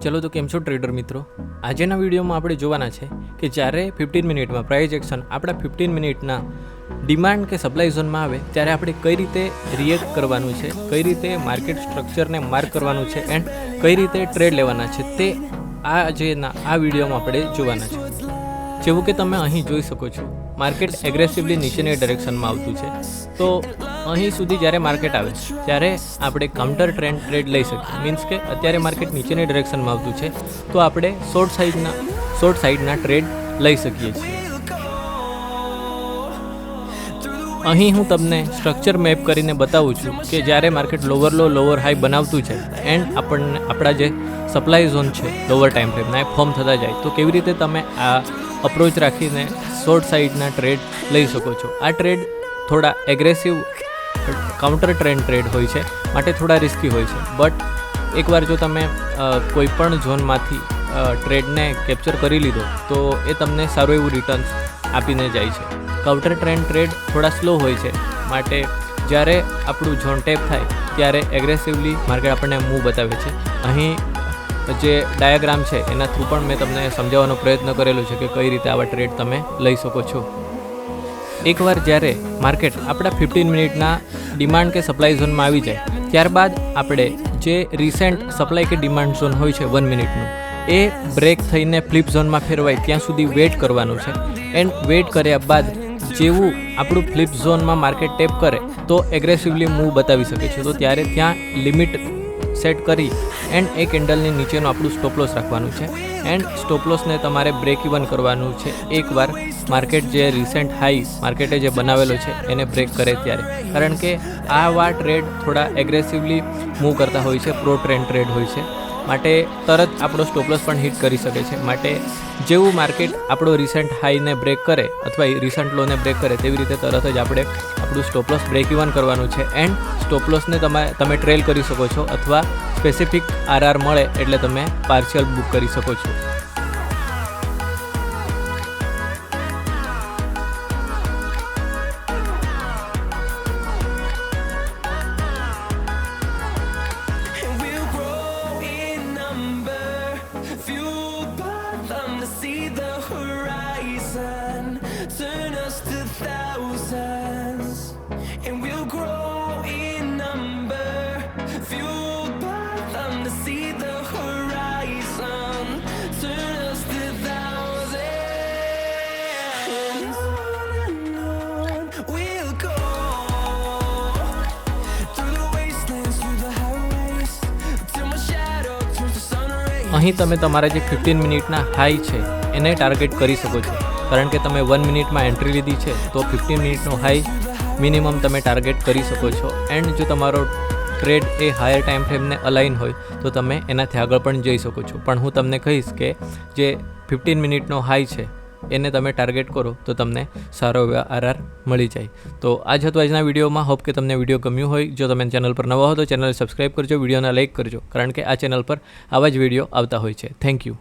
चलो तो केम छो ट्रेडर मित्रों। आजना वीडियो में આપણે જોવાના છે કે જ્યારે 15 મિનિટમાં પ્રાઇસ એક્શન આપણા 15 મિનિટના ડિમાન્ડ કે સપ્લાય ઝોનમાં આવે ત્યારે આપણે કઈ રીતે રિએક્ટ કરવાનું છે, કઈ રીતે માર્કેટ સ્ટ્રક્ચરને માર્ક કરવાનું છે એન્ડ કઈ રીતે ટ્રેડ લેવાના છે તે આ વિડીયોમાં આપણે જોવાના છે। જેવું કે તમે અહીં જોઈ શકો છો, માર્કેટ એગ્રેસિવલી નીચેની ડાયરેક્શનમાં આવતું છે। તો અહીં સુધી જ્યારે માર્કેટ આવે ત્યારે આપણે કાઉન્ટર ટ્રેન્ડ ટ્રેડ લઈ શકીએ। મીન્સ કે અત્યારે માર્કેટ નીચેની ડાયરેક્શનમાં આવતું છે તો આપણે શોર્ટ સાઇડના ટ્રેડ લઈ શકીએ છીએ। અહીં હું તમને સ્ટ્રક્ચર મેપ કરીને બતાવું છું કે જ્યારે માર્કેટ લોવર લો લોવર હાઈ બનાવતું છે એન્ડ આપણા જે સપ્લાય ઝોન છે લોવર ટાઈમ ફ્રેમના એ ફોર્મ થતા જાય તો કેવી રીતે તમે આ અપ્રોચ રાખીને શોર્ટ સાઇડના ટ્રેડ લઈ શકો છો। આ ટ્રેડ થોડા એગ્રેસિવ કાઉન્ટર ટ્રેડ હોય છે, માટે થોડા રિસ્કી હોય છે। બટ એકવાર જો તમે કોઈ પણ ઝોનમાંથી ટ્રેડને કેપ્ચર કરી લીધો તો એ તમને સારું એવું રિટર્ન્સ આપીને જાય છે। કાઉન્ટર ટ્રેડ થોડા સ્લો હોય છે, માટે જ્યારે આપણું ઝોન ટેપ થાય ત્યારે એગ્રેસિવલી માર્કેટ આપણને મૂવ બતાવે છે। અહીં જે ડાયાગ્રામ છે એના થ્રુ પણ મેં તમને સમજાવવાનો પ્રયત્ન કરેલો છે કે કઈ રીતે આવા ટ્રેડ તમે લઈ શકો છો। એકવાર જ્યારે માર્કેટ આપણા 15 મિનિટના ડિમાન્ડ કે સપ્લાય ઝોનમાં આવી જાય ત્યારબાદ આપણે જે રિસેન્ટ સપ્લાય કે ડિમાન્ડ ઝોન હોય છે 1 મિનિટનું એ બ્રેક થઈને ફ્લિપ ઝોનમાં ફેરવાય ત્યાં સુધી વેઇટ કરવાનું છે। એન્ડ વેઇટ કર્યા બાદ જેવું આપણું ફ્લિપ ઝોનમાં માર્કેટ ટેપ કરે તો એગ્રેસિવલી મૂવ બતાવી શકે છે। તો ત્યારે ત્યાં લિમિટ સેટ કરી એન્ડ એ કેન્ડલની નીચેનું આપણું સ્ટોપ લોસ રાખવાનું છે એન્ડ સ્ટોપ લોસને તમારે બ્રેક ઇવન કરવાનું છે એકવાર માર્કેટ જે રિસેન્ટ હાઈ માર્કેટે જે બનાવેલો છે એને બ્રેક કરે ત્યારે। કારણ કે આવા ટ્રેડ થોડા એગ્રેસિવલી મૂવ કરતા હોય છે, પ્રો ટ્રેડ હોય છે, માટે તરત આપણો સ્ટોપ લોસ પણ હિટ કરી શકે છે। માટે જેવું માર્કેટ આપણો રિસેન્ટ હાઈને બ્રેક કરે અથવા રિસેન્ટ લોને બ્રેક કરે તેવી રીતે તરત જ આપણે આપણું સ્ટોપ લોસ બ્રેક ઇવન કરવાનું છે એન્ડ સ્ટોપ લોસને તમે ટ્રેલ કરી શકો છો અથવા સ્પેસિફિક આરઆર મળે એટલે તમે પાર્શિયલ બુક કરી શકો છો। Turn us to thousands, and we'll grow in number, fueled by them to see the horizon. Turn us to thousands. On we'll go, through the wastelands, through the highways, till my shadow turns to sun rays. અહીં તમે તમારા જે 15 મિનિટના high છે એને target કરી શકો છો। કારણ કે તમે 1 મિનિટમાં એન્ટ્રી લીધી છે તો 15 મિનિટનો હાઈ મિનિમમ તમે ટાર્ગેટ કરી શકો છો। એન્ડ જો તમારો ટ્રેડ એ હાયર ટાઈમ ફ્રેમને અલાઇન હોય તો તમે એનાથી આગળ પણ જઈ શકો છો। પણ હું તમને કહીશ કે જે 15 મિનિટનો હાઈ છે એને તમે ટાર્ગેટ કરો તો તમને સારો એવો આરઆર મળી જાય। તો આ જ હતું આજના વિડીયોમાં। હોપ કે તમને વિડીયો ગમ્યું હોય। જો તમે ચેનલ પર નવા હો તો ચેનલ સબસ્ક્રાઈબ કરજો, વિડીયોને લાઇક કરજો, કારણ કે આ ચેનલ પર આવા જ વિડીયો આવતા હોય છે। Thank you.